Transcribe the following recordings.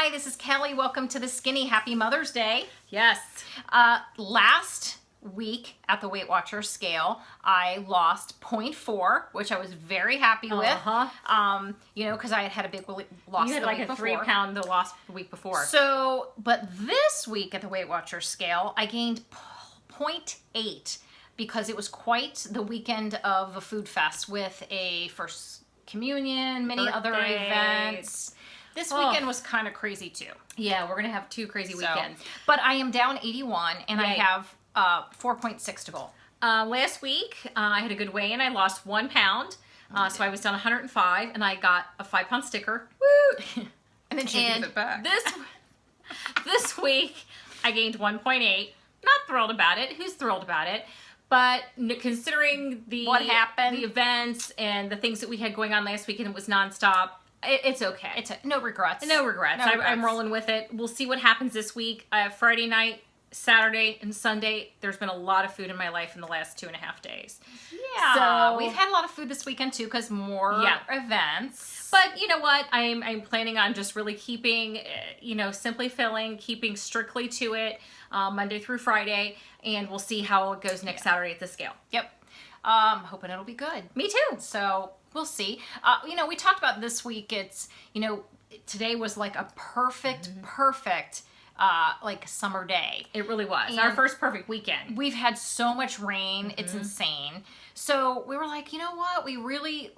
Hi, this is Kelly. Welcome to the Skinny. Happy Mother's Day. Yes. Last week at the Weight Watchers scale, I lost 0.4, which I was very happy with. Because I had a big loss. You had like a 3 pound loss the week before. So, but this week at the Weight Watchers scale, I gained 0.8 because it was quite the weekend of a food fest with a first communion, many other events. This weekend was kind of crazy too. Yeah, we're going to have 2 crazy weekends. But I am down 81 and I have 4.6 to go. Last week, I had a good weigh-in. I lost 1 pound. So I was down 105 and I got a 5-pound sticker. Woo! And then she gave it back. This week, I gained 1.8. Not thrilled about it. Who's thrilled about it? But considering what happened, the events, and the things that we had going on last week, and it was nonstop, it's okay. No regrets. No regrets. I'm rolling with it. We'll see what happens this week. Friday night, Saturday, and Sunday, there's been a lot of food in my life in the last 2.5 days. Yeah. So we've had a lot of food this weekend too because more events. But you know what? I'm planning on just really keeping, Simply Filling, keeping strictly to it Monday through Friday, and we'll see how it goes next Saturday at the scale. Yep. Hoping it'll be good. Me too. So we'll see. We talked about this week. It's, today was like a perfect like summer day. It really was. And our first perfect weekend. We've had so much rain. It's insane. So we were like, you know what? We really,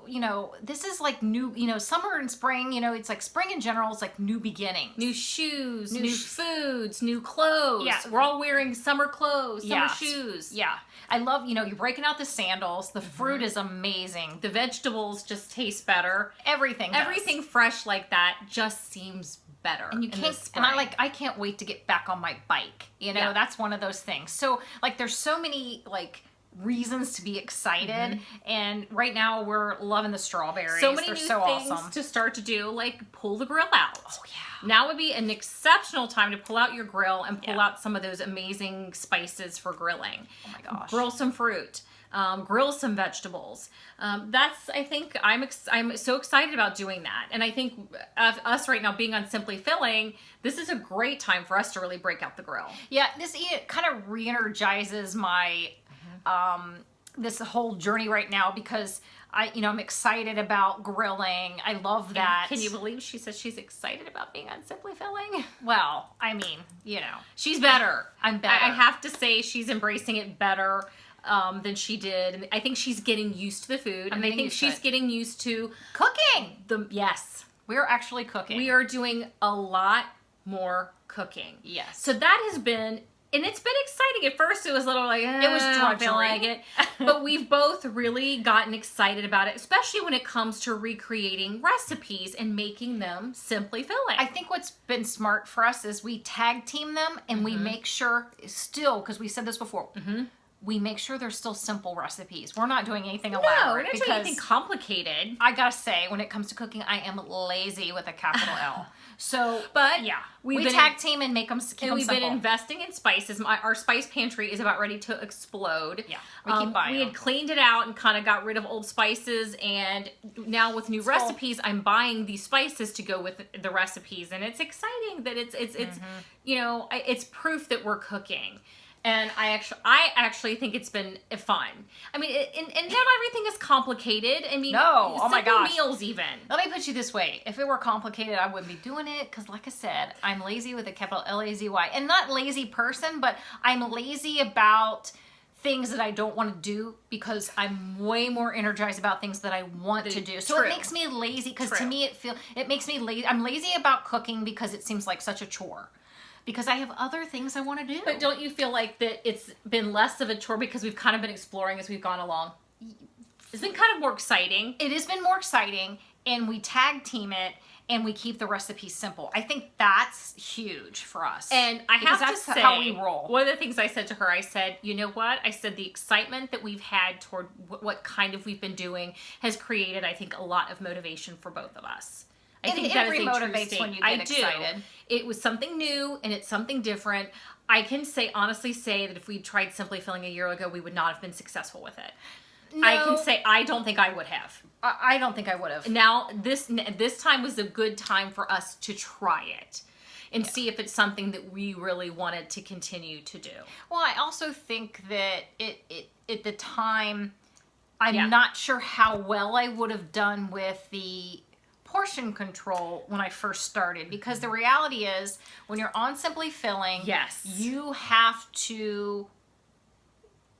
this is like new, summer and spring, it's like spring in general is like new beginnings. New shoes, new foods, new clothes. Yeah. We're all wearing summer clothes, summer shoes. Yeah. I love, you're breaking out the sandals. The fruit is amazing. The vegetables just taste better. Everything fresh like that just seems better. And you can't, and I can't wait to get back on my bike. That's one of those things. So like, there's so many reasons to be excited, and right now we're loving the strawberries. So many They're new so things awesome to start to do, like pull the grill out. Oh yeah. Now would be an exceptional time to pull out your grill and pull out some of those amazing spices for grilling. Oh my gosh. Grill some fruit. Grill some vegetables. I think I'm so excited about doing that. And I think of us right now being on Simply Filling, this is a great time for us to really break out the grill. Yeah, this kind of re-energizes my this whole journey right now because I'm excited about grilling. I love that. Can you believe she says she's excited about being on Simply Filling? Well, I mean, she's better. I'm better. I have to say she's embracing it better than she did. And I think she's getting used to the food. I think she's getting used to cooking. Yes. We're actually cooking. We are doing a lot more cooking. Yes. So that has been, and it's been exciting. At first it was a little like, it was drudgery. I feel like it. But we've both really gotten excited about it, especially when it comes to recreating recipes and making them Simply Filling. I think what's been smart for us is we tag team them and we make sure still, because we said this before, we make sure they're still simple recipes. We're not doing anything elaborate. No, we're not doing anything complicated. I gotta say, when it comes to cooking, I am lazy with a capital L. So, but we tag team and make them simple. We've been investing in spices. Our spice pantry is about ready to explode. Yeah, we keep buying. We had cleaned it out and kind of got rid of old spices, and now with new recipes, I'm buying these spices to go with the recipes, and it's exciting that it's it's proof that we're cooking. And I actually think it's been fun. I mean, and not everything is complicated. I mean, no, oh my gosh, meals even. Let me put you this way: if it were complicated, I wouldn't be doing it. Because, like I said, I'm lazy with a capital L-A-Z-Y, and not lazy person, but I'm lazy about things that I don't want to do because I'm way more energized about things that I want to do. So it makes me lazy because to me it makes me lazy. I'm lazy about cooking because it seems like such a chore. Because I have other things I want to do. But don't you feel like that it's been less of a chore because we've kind of been exploring as we've gone along? It's been kind of more exciting. It has been more exciting, and we tag team it, and we keep the recipes simple. I think that's huge for us. And I have to say, how we roll. One of the things I said to her, I said, you know what? I said the excitement that we've had toward what kind of we've been doing has created, I think, a lot of motivation for both of us. I think that motivates when you get excited. It was something new and it's something different. I can honestly say that if we tried Simply Filling a year ago, we would not have been successful with it. I can say I don't think I would have. I don't think I would have. Now, this time was a good time for us to try it and see if it's something that we really wanted to continue to do. Well, I also think that it at the time, I'm not sure how well I would have done with the portion control when I first started, because the reality is when you're on Simply Filling, you have to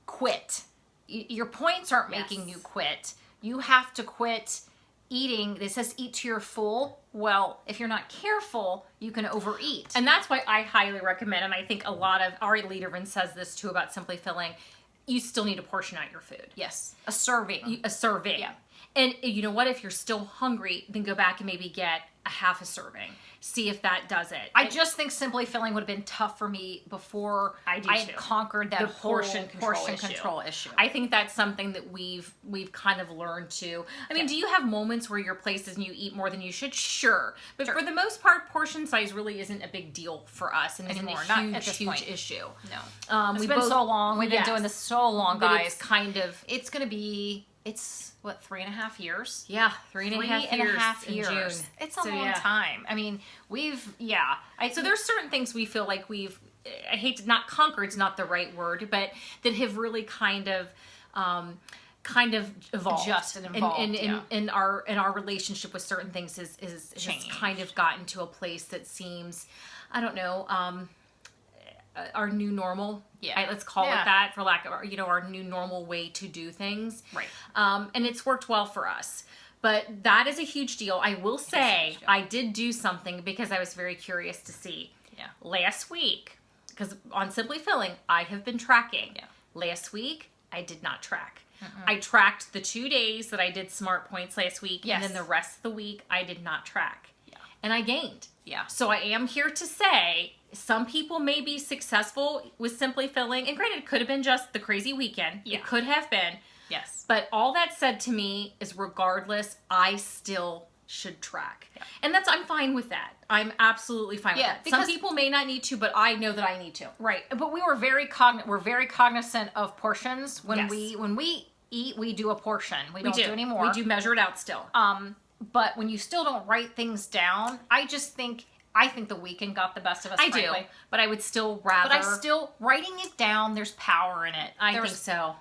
quit. Your points aren't making you quit. You have to quit eating. It says eat to your full. Well, if you're not careful, you can overeat. And that's why I highly recommend, and I think a lot of Ari Lederman says this too about Simply Filling, you still need to portion out your food. Yes. A serving. A serving. Yeah. And you know what? If you're still hungry, then go back and maybe get a half a serving. See if that does it. I just think Simply Filling would have been tough for me before I had conquered that portion control issue. I think that's something that we've kind of learned to. I mean, do you have moments where your places and you eat more than you should? Sure. But for the most part, portion size really isn't a big deal for us and isn't a huge issue. No. It's been so long. We've been doing this so long, guys. It's going to be... It's what, 3.5 years? Yeah, 3.5 years. In June. It's a long time. I mean, so there's certain things we feel like I hate to not conquered's not the right word, but that have really kind of evolved. Adjusted and evolved. In our relationship with certain things has kind of gotten to a place that seems, I don't know, our new normal. Let's call it that, for lack of, our new normal way to do things. Right. And it's worked well for us. But that is a huge deal. I will say I did do something because I was very curious to see. Yeah. Last week, because on Simply Filling, I have been tracking. Yeah. Last week, I did not track. I tracked the 2 days that I did Smart Points last week, and then the rest of the week, I did not track. Yeah. And I gained. Yeah. So I am here to say some people may be successful with Simply Filling, and granted, it could have been just the crazy weekend. Yeah. It could have been. Yes. But all that said to me is, regardless, I still should track. Yeah. And I'm fine with that. I'm absolutely fine with that. Some people may not need to, but I know that I need to. Right. But we're very cognizant of portions. When we eat, we do a portion. We don't do any more. We do measure it out still. But when you still don't write things down, I think the weekend got the best of us. I do, but I would still rather. But writing it down, there's power in it. I think so.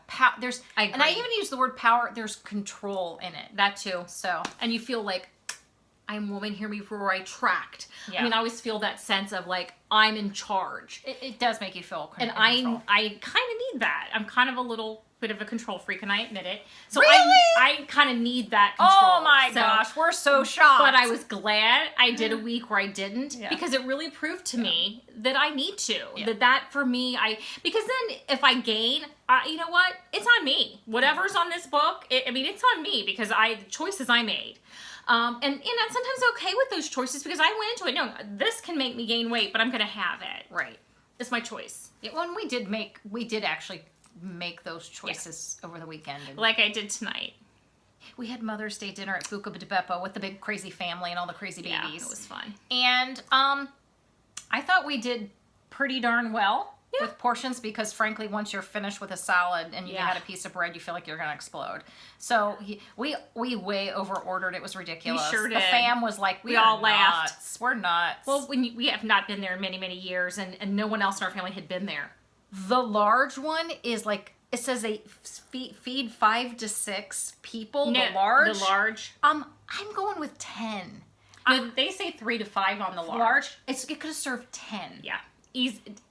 And I even use the word power. There's control in it. That too. So, and you feel like I'm woman here before I tracked. Yeah. I mean, I always feel that sense of like I'm in charge. It does make you feel and I kind of need that. I'm kind of a little bit of a control freak, and I admit it. So really? I kind of need that control. Oh my gosh, we're so shocked. But I was glad I did a week where I didn't, because it really proved to me that I need to. Yeah. That for me, because then if I gain, you know what? It's on me. Whatever's on this book, it's on me because the choices I made. And I'm sometimes okay with those choices because I went into it. No, this can make me gain weight, but I'm going to have it. Right. It's my choice. Yeah, well, we did actually make those choices over the weekend. Like I did tonight. We had Mother's Day dinner at Fuca de Beppo with the big crazy family and all the crazy babies. Yeah, it was fun. And I thought we did pretty darn well with portions because, frankly, once you're finished with a salad and you had a piece of bread, you feel like you're going to explode. So we way over-ordered. It was ridiculous. We sure did. The fam was like, we all laughed. Nuts. We're nuts. Well, we have not been there in many, many years, and no one else in our family had been there. The large one is like, it says they feed 5 to 6 people. No, the large? The large. I'm going with 10. No, they say 3 to 5 on the large. It could have served 10. Yeah.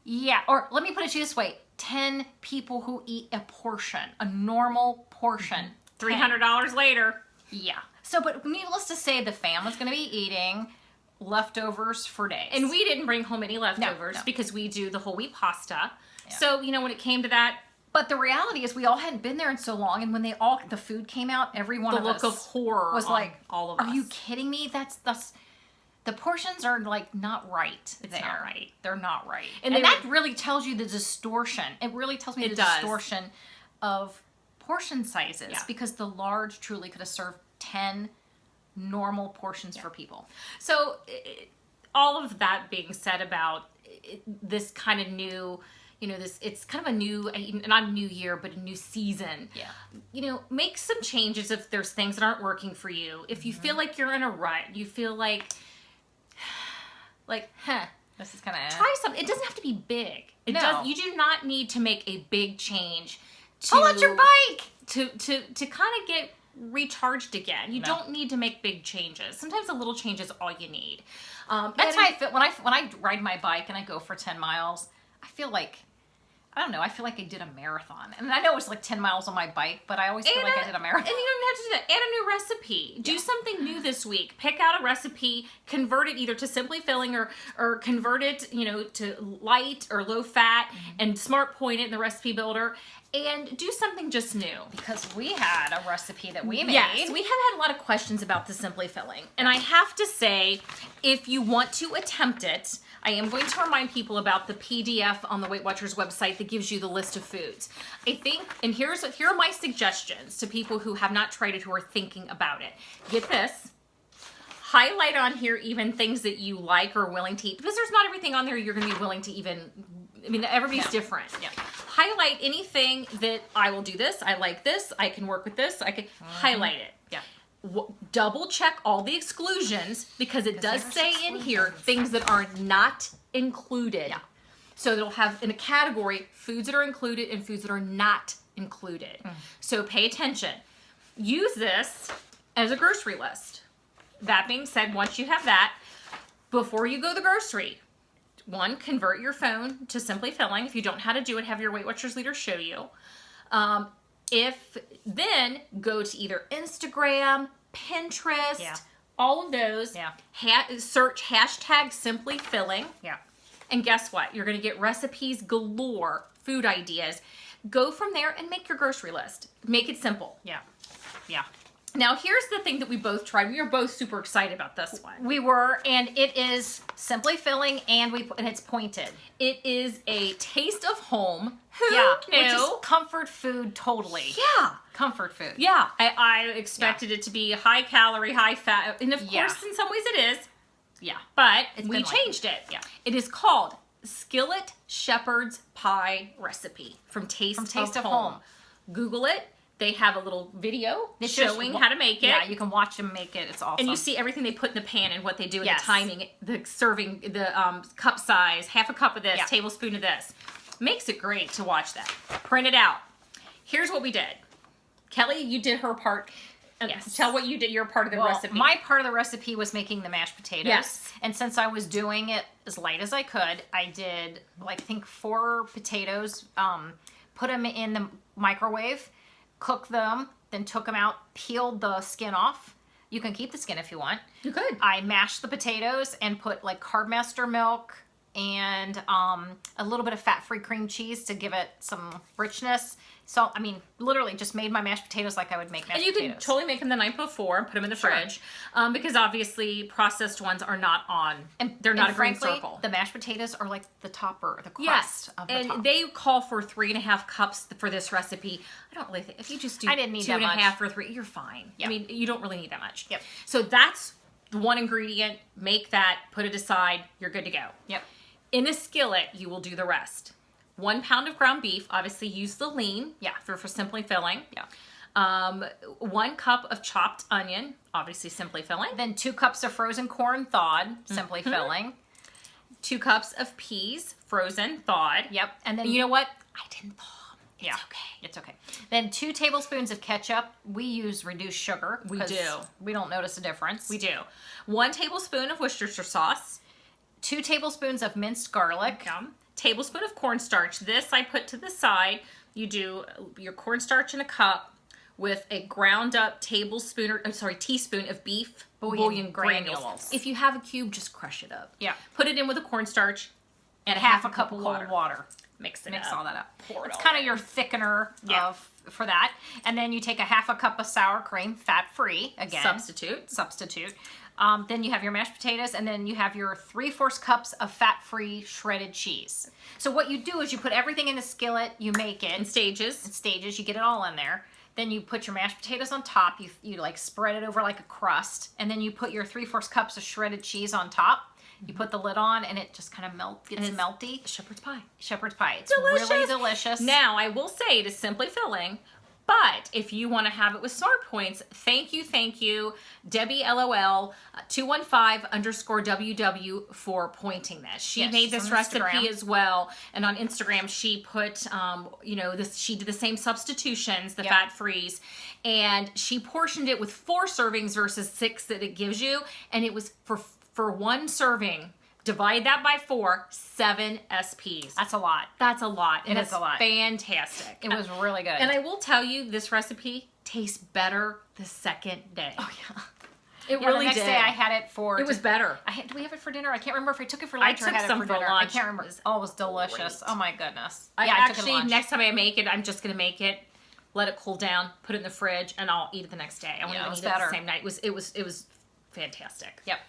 Yeah, or let me put it to you this way. 10 people who eat a portion, a normal portion. $300 later. Yeah. So, but needless to say, the fam was going to be eating leftovers for days. And we didn't bring home any leftovers because we do the whole wheat pasta. Yeah. So, when it came to that. But the reality is we all hadn't been there in so long, and when the food came out, every one of us. The look of horror was like, all of us. Are you kidding me? That's the portions are like not right. It's not right. They're not right. And that really tells you the distortion. It really tells me the distortion of portion sizes because the large truly could have served 10 normal portions for people. So all of that being said about this kind of new, it's kind of a new, not a new year, but a new season. Yeah. Make some changes if there's things that aren't working for you. If you feel like you're in a rut, you feel like, This is kind of try something. It doesn't have to be big. You do not need to make a big change. Pull out your bike to kind of get recharged again. You don't need to make big changes. Sometimes a little change is all you need. That's how I feel when I ride my bike and I go for 10 miles. I feel like I feel like I did a marathon. And I know it's like 10 miles on my bike, but I always feel like I did a marathon. And you don't have to do that. Add a new recipe. Do something new this week. Pick out a recipe, convert it either to simply filling or convert it, to light or low fat and smart point it in the recipe builder. And do something just new. Because we had a recipe that we made. Yes, we have had a lot of questions about the Simply Filling. And I have to say, if you want to attempt it, I am going to remind people about the PDF on the Weight Watchers website that gives you the list of foods. I think, and here are my suggestions to people who have not tried it, who are thinking about it. Get this. Highlight on here even things that you like or willing to eat. Because there's not everything on there you're going to be willing to even... everybody's different. Yeah. Highlight anything that I will do this, I like this, I can work with this, I can highlight it. Yeah. Double check all the exclusions because it does say in here things that are not included. Yeah. So it'll have in a category foods that are included and foods that are not included. So pay attention. Use this as a grocery list. That being said, once you have that, before you go to the grocery, one, convert your phone to Simply Filling. If you don't know how to do it, have your Weight Watchers leader show you. Then go to either Instagram, Pinterest, all of those. Yeah. Search hashtag Simply Filling. Yeah. And guess what? You're going to get recipes galore, food ideas. Go from there and make your grocery list. Make it simple. Yeah. Yeah. Now, here's the thing that we both tried. We are both super excited about this one. We were, and it is Simply Filling, and it's pointed. It is a taste of home. Who knew? Which is comfort food totally. Yeah. Comfort food. Yeah. I expected it to be high calorie, high fat, and of course, in some ways it is. Yeah. But we changed it. Yeah. It is called Skillet Shepherd's Pie Recipe from Taste of Home. Google it. They have a little video showing how to make it. Yeah, you can watch them make it. It's awesome. And you see everything they put in the pan and what they do and the timing, the serving, the cup size, half a cup of this, tablespoon of this. Makes it great to watch that. Print it out. Here's what we did. Kelly, you did her part. Yes. Tell what you did, your part of the recipe. My part of the recipe was making the mashed potatoes. Yes. And since I was doing it as light as I could, I did, I think 4 potatoes, put them in the microwave, cooked them, then took them out, peeled the skin off. You can keep the skin if you want. You could. I mashed the potatoes and put Carbmaster milk and a little bit of fat-free cream cheese to give it some richness. So, literally just made my mashed potatoes like I would make mashed potatoes. And you could totally make them the night before and put them in the fridge. Because obviously processed ones are not on. And they're not a green circle. The mashed potatoes are like the topper, the crust of the top. And they call for 3.5 cups for this recipe. I don't really think, if you just do 2.5 or 3, you're fine. Yep. You don't really need that much. Yep. So that's the one ingredient. Make that, put it aside, you're good to go. Yep. In a skillet, you will do the rest. 1 pound of ground beef, obviously use the lean for Simply Filling. Yeah. 1 cup of chopped onion, obviously Simply Filling. Then 2 cups of frozen corn thawed, Simply Filling. 2 cups of peas, frozen, thawed. Yep. And then you know what? I didn't thaw. It's okay. It's okay. Then 2 tablespoons of ketchup. We use reduced sugar. We do. We don't notice a difference. We do. 1 tablespoon of Worcestershire sauce. 2 tablespoons of minced garlic. Tablespoon of cornstarch. This I put to the side. You do your cornstarch in a cup with a ground up teaspoon of beef bouillon granules. If you have a cube, just crush it up. Yeah. Put it in with a cornstarch and half a cup of cold water. Mix all that up. It's kind of your thickener for that. And then you take a half a cup of sour cream, fat-free, again. Substitute. Then you have your mashed potatoes, and then you have your 3/4 cups of fat-free shredded cheese. So what you do is you put everything in the skillet, you make it. In stages, you get it all in there. Then you put your mashed potatoes on top, you spread it over like a crust, and then you put your 3/4 cups of shredded cheese on top. You put the lid on, and it just kind of gets melty. Shepherd's pie. Shepherd's pie. It's Delicious. really delicious. Now, I will say it is simply filling. But if you want to have it with Smart Points, thank you, Debbie LOL 215_WW for pointing this. She made this recipe as well, and on Instagram she put, she did the same substitutions, the fat freeze, and she portioned it with 4 servings versus 6 that it gives you, and it was for 1 serving. Divide that by 4, 7 SPs. That's a lot. That's a lot. It is a lot. Fantastic. It was really good. And I will tell you, this recipe tastes better the second day. Oh, yeah. It really did. The next day I had it for... It was better. Do we have it for dinner? I can't remember if I took it for lunch or had it for dinner. I can't remember. Oh, it was delicious. Great. Oh, my goodness. I took it for lunch. Next time I make it, I'm just going to make it, let it cool down, put it in the fridge, and I'll eat it the next day. I won't even eat it the same night. It was fantastic. Yep.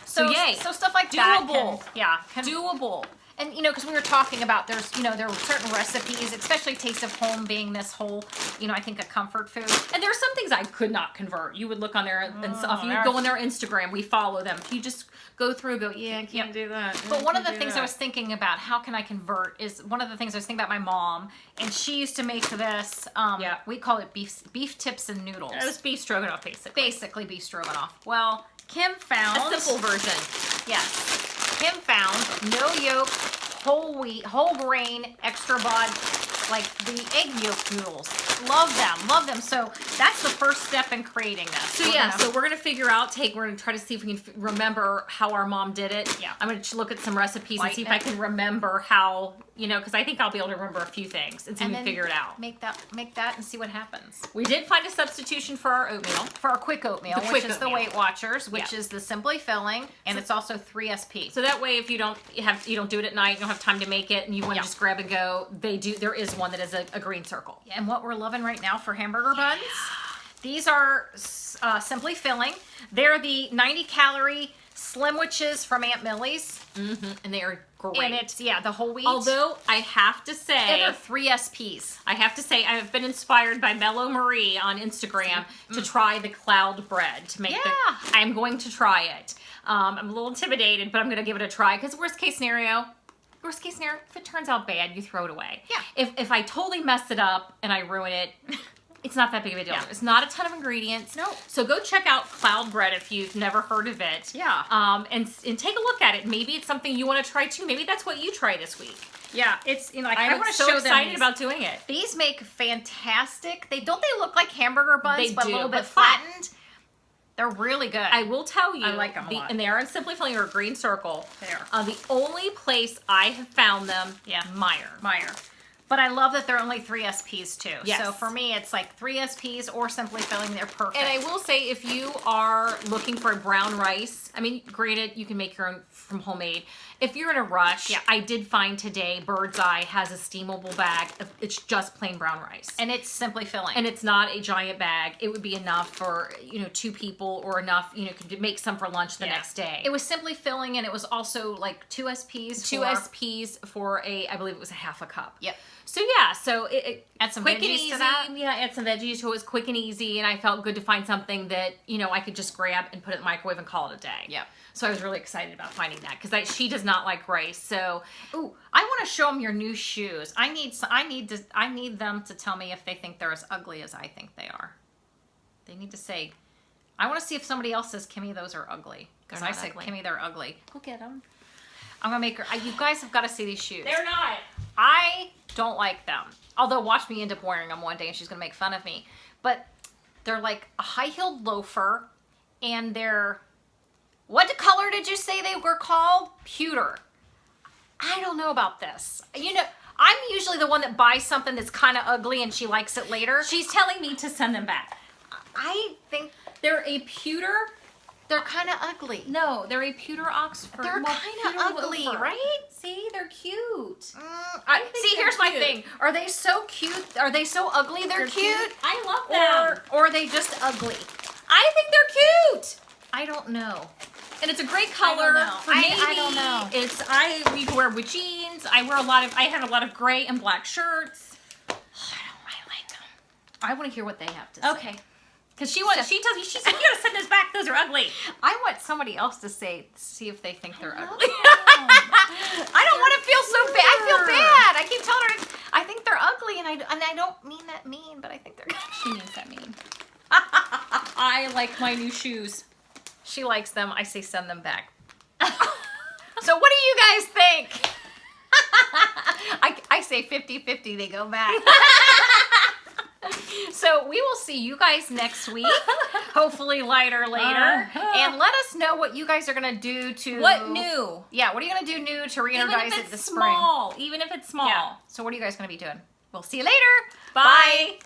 So yay. So stuff like doable. That doable. And, because we were talking about there were certain recipes, especially Taste of Home being this whole, I think a comfort food. And there are some things I could not convert. You would look on there and stuff. You would go on their Instagram. We follow them. If you just go through and go, I can't do that. But one of the things I was thinking about, how can I convert, is one of the things I was thinking about my mom, and she used to make this, we call it beef tips and noodles. It was beef stroganoff, basically. Basically beef stroganoff. Well, Kim found... A simple version. Yes. Kim found no yolk, whole wheat, whole grain, extra bod, like the egg yolk noodles. Love them. So that's the first step in creating this. So we're going to figure out, we're going to try to see if we can remember how our mom did it. Yeah. I'm going to look at some recipes and see if I can remember how, because I think I'll be able to remember a few things and see if we can figure it out. Make that and see what happens. We did find a substitution for our oatmeal. For our quick oatmeal, which is the Weight Watchers, which is the Simply Filling, and it's also 3 SP. So that way, if you don't do it at night, you don't have time to make it, and you want to just grab and go, there is one that is a green circle. And what we're loving right now for hamburger buns, these are Simply Filling. They're the 90-calorie Slimwiches from Aunt Millie's. And they are great. And it's, the whole wheat. Although, I have to say... And they're 3 SPs. I have to say, I've been inspired by Mellow Marie on Instagram to try the cloud bread. I'm going to try it. I'm a little intimidated, but I'm going to give it a try. Because worst case scenario, if it turns out bad, you throw it away. Yeah. If I totally mess it up and I ruin it... It's not that big of a deal. Yeah. It's not a ton of ingredients. No. So go check out cloud bread if you've never heard of it. Yeah. And take a look at it. Maybe it's something you want to try too. Maybe that's what you try this week. Yeah, it's I want to so show excited them about doing it. These make fantastic. They look like hamburger buns, but do, a little bit flattened. They're really good. I will tell you. I like them a lot. And they are in Simply Filling or Green Circle. They are. The only place I have found them, Meyer. But I love that they're only 3 SPs too. Yes. So for me, it's like 3 SPs or Simply Filling. They're perfect. And I will say, if you are looking for a brown rice, granted, you can make your own from homemade. If you're in a rush, I did find today Bird's Eye has a steamable bag. It's just plain brown rice. And it's Simply Filling. And it's not a giant bag. It would be enough for, 2 people or enough, could make some for lunch the next day. It was Simply Filling, and it was also like 2 SPs. 2 SPs for I believe it was a half a cup. Yep. So it add some quick and veggies easy. to that. Yeah, add some veggies so it was quick and easy, and I felt good to find something that I could just grab and put it in the microwave and call it a day. Yep. So I was really excited about finding that because she does not like rice. So I want to show them your new shoes. I need them to tell me if they think they're as ugly as I think they are. They need to say. I want to see if somebody else says, Kimmy, those are ugly. Because I said, Kimmy, they're ugly. Go get them. I'm gonna make her. You guys have got to see these shoes. They're not. I don't like them. Although, watch me end up wearing them one day, and she's gonna make fun of me. But they're like a high-heeled loafer, and they're. What color did you say they were called? Pewter. I don't know about this. I'm usually the one that buys something that's kind of ugly, and she likes it later. She's telling me to send them back. I think they're a pewter. They're kind of ugly. No, they're a pewter Oxford. They're kind of ugly, right? See, they're cute. See, here's my thing. Are they so cute? Are they so ugly they're cute? I love them. Or are they just ugly? I think they're cute. I don't know. And it's a great color. For navy. I don't know. We can wear with jeans. I have a lot of gray and black shirts. I like them. I want to hear what they have to say. Okay. Because she tells you, she said, you gotta send those back, those are ugly. I want somebody else to see if they think they're ugly. I don't want to feel so bad. I feel bad. I keep telling her I think they're ugly, and I don't mean that mean, but I think they're She means that mean. I like my new shoes. She likes them. I say send them back. So what do you guys think? I say 50-50, they go back. So we will see you guys next week. Hopefully lighter later. And let us know what you guys are going to do to... What new? Yeah, what are you going to do new to re-energize it this spring? Small. Even if it's small. Yeah. So what are you guys going to be doing? We'll see you later. Bye.